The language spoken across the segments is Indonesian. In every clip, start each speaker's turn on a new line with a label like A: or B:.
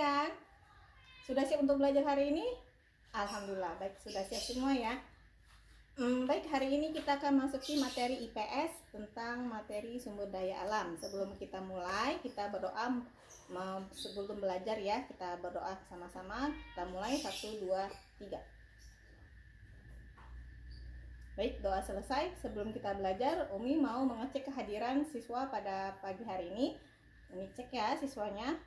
A: sekalian, sudah siap untuk belajar hari ini? Alhamdulillah, baik, sudah siap semua ya. Baik, hari ini kita akan masuki materi IPS tentang materi sumber daya alam. Sebelum kita mulai, kita berdoa sebelum belajar ya. Kita berdoa sama-sama. Kita mulai 1, 2, 3. Baik, doa selesai. Sebelum kita belajar, Umi mau mengecek kehadiran siswa pada pagi hari ini. Umi cek ya siswanya.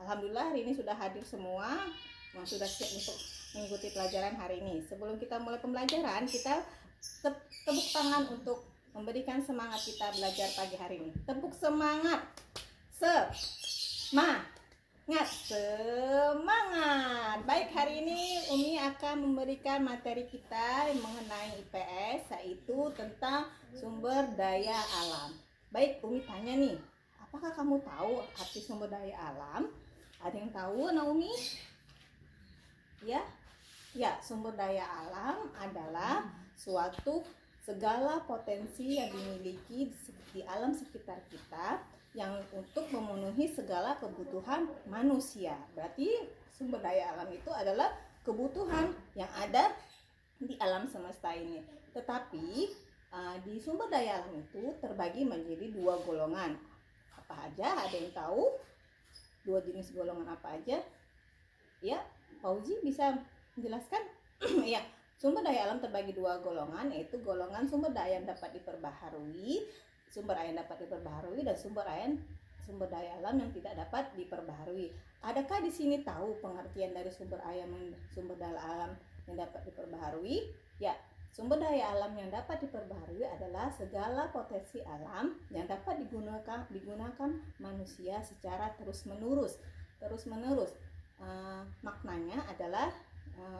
A: Alhamdulillah hari ini sudah hadir semua, yang sudah siap untuk mengikuti pelajaran hari ini. Sebelum kita mulai pembelajaran, kita tepuk tangan untuk memberikan semangat kita belajar pagi hari ini. Tepuk semangat. Semangat. Baik, hari ini Umi akan memberikan materi kita mengenai IPS, yaitu tentang sumber daya alam. Baik, Umi tanya nih, apakah kamu tahu arti sumber daya alam? Ada yang tahu, Naomi? Ya, sumber daya alam adalah suatu segala potensi yang dimiliki di alam sekitar kita yang untuk memenuhi segala kebutuhan manusia. Berarti sumber daya alam itu adalah kebutuhan yang ada di alam semesta ini. Tetapi di sumber daya alam itu terbagi menjadi 2 golongan. Apa aja? Ada yang tahu? 2 jenis golongan apa aja? Ya, Fauzi bisa menjelaskan? Ya, sumber daya alam terbagi 2 golongan, yaitu golongan sumber daya yang dapat diperbaharui, dan sumber daya alam yang tidak dapat diperbaharui. Adakah di sini tahu pengertian dari sumber daya alam yang dapat diperbaharui? Ya, sumber daya alam yang dapat diperbaharui adalah segala potensi alam yang dapat digunakan manusia secara terus-menerus. Maknanya adalah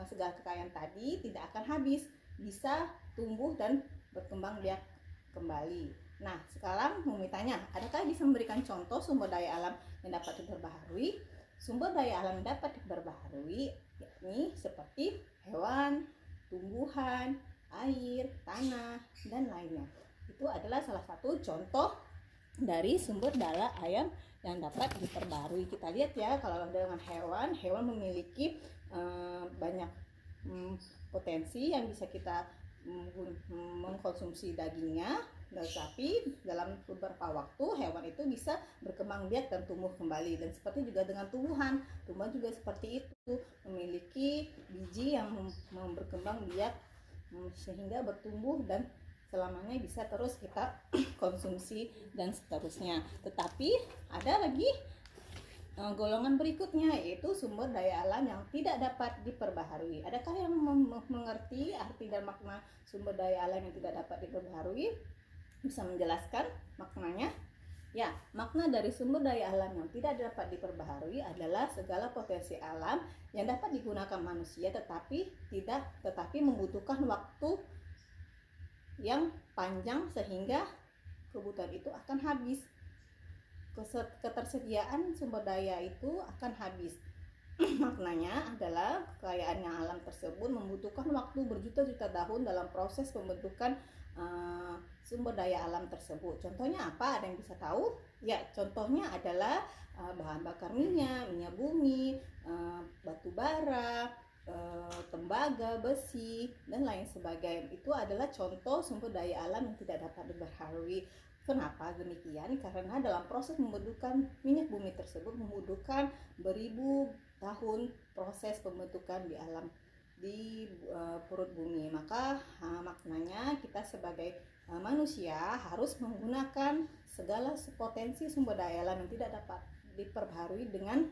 A: segala kekayaan tadi tidak akan habis, bisa tumbuh dan berkembang biak kembali. Nah, sekarang Mumi tanya, adakah bisa memberikan contoh sumber daya alam yang dapat diperbaharui? Sumber daya alam yang dapat diperbaharui yakni seperti hewan, tumbuhan, air, tanah, dan lainnya. Itu adalah salah satu contoh dari sumber daya alam yang dapat diperbaharui. Kita lihat ya, kalau dengan hewan memiliki banyak potensi yang bisa kita mengkonsumsi dagingnya, tetapi dalam beberapa waktu hewan itu bisa berkembang biak dan tumbuh kembali. Dan seperti juga dengan tumbuhan juga seperti itu, memiliki biji yang berkembang biak sehingga bertumbuh dan selamanya bisa terus kita konsumsi dan seterusnya. Tetapi ada lagi golongan berikutnya, yaitu sumber daya alam yang tidak dapat diperbaharui. Adakah yang mengerti arti dan makna sumber daya alam yang tidak dapat diperbaharui? Bisa menjelaskan maknanya? Ya, makna dari sumber daya alam yang tidak dapat diperbaharui adalah segala potensi alam yang dapat digunakan manusia tetapi membutuhkan waktu yang panjang sehingga kebutuhan itu akan habis. Ketersediaan sumber daya itu akan habis. Maknanya adalah kekayaan yang alam tersebut membutuhkan waktu berjuta-juta tahun dalam proses pembentukan sumber daya alam tersebut. Contohnya apa? Ada yang bisa tahu? Ya, contohnya adalah bahan bakar minyak bumi, batu bara, tembaga, besi, dan lain sebagainya. Itu adalah contoh sumber daya alam yang tidak dapat diperbaharui. Kenapa demikian? Karena dalam proses pembentukan minyak bumi tersebut membutuhkan beribu tahun proses pembentukan di perut bumi. Maka maknanya kita sebagai manusia harus menggunakan segala potensi sumber daya alam yang tidak dapat diperbaharui dengan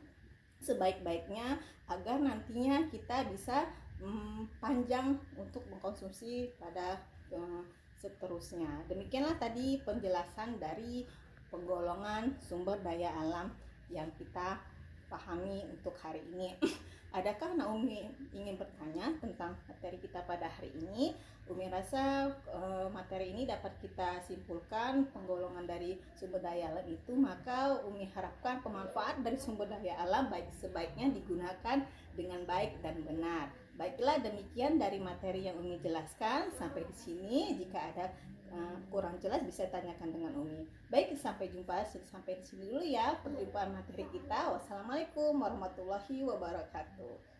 A: sebaik-baiknya agar nantinya kita bisa panjang untuk mengkonsumsi pada seterusnya. Demikianlah tadi penjelasan dari penggolongan sumber daya alam yang kita pahami untuk hari ini. Adakah Naomi ingin bertanya tentang materi kita pada hari ini? Umi rasa materi ini dapat kita simpulkan penggolongan dari sumber daya alam itu, maka Umi harapkan pemanfaat dari sumber daya alam baik sebaiknya digunakan dengan baik dan benar. Baiklah, demikian dari materi yang Umi jelaskan sampai di sini. Jika ada kurang jelas bisa tanyakan dengan Umi. Baik, sampai jumpa, sampai di sini dulu ya perjumpaan materi kita. Wassalamualaikum warahmatullahi wabarakatuh.